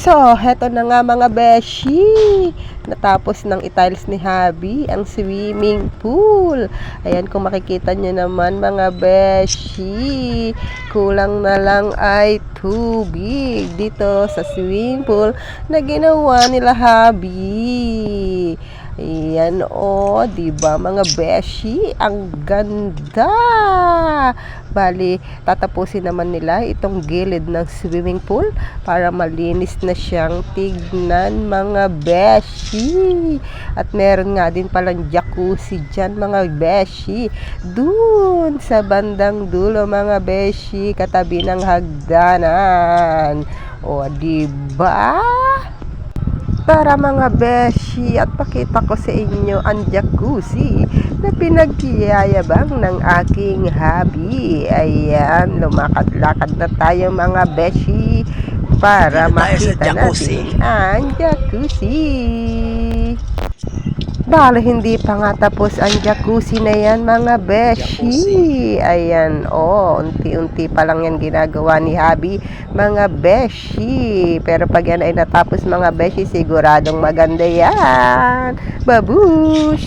So, heto na nga mga beshi. Natapos ng itiles ni Habi ang swimming pool. Ayan, kung makikita nyo naman mga beshi, kulang na lang ay tubig dito sa swimming pool na ginawa nila Habi. Ayan diba mga beshi, ang ganda. Bali, tatapusin naman nila itong gilid ng swimming pool para malinis na siyang tignan mga beshi. At meron nga din palang jacuzzi dyan mga beshi, dun sa bandang dulo mga beshi, katabi ng hagdanan. Diba? Tara mga beshi, at pakita ko sa inyo ang jacuzzi na pinagyayabang ng aking Habi. Ayan, lumakad-lakad na tayo mga beshi para makita natin ang jacuzzi. Bale, hindi pa nga tapos ang jacuzzi na yan mga beshi. Ayan, unti-unti pa lang yan ginagawa ni Habi mga beshi. Pero pag yan ay natapos mga beshi, siguradong maganda yan. Babush!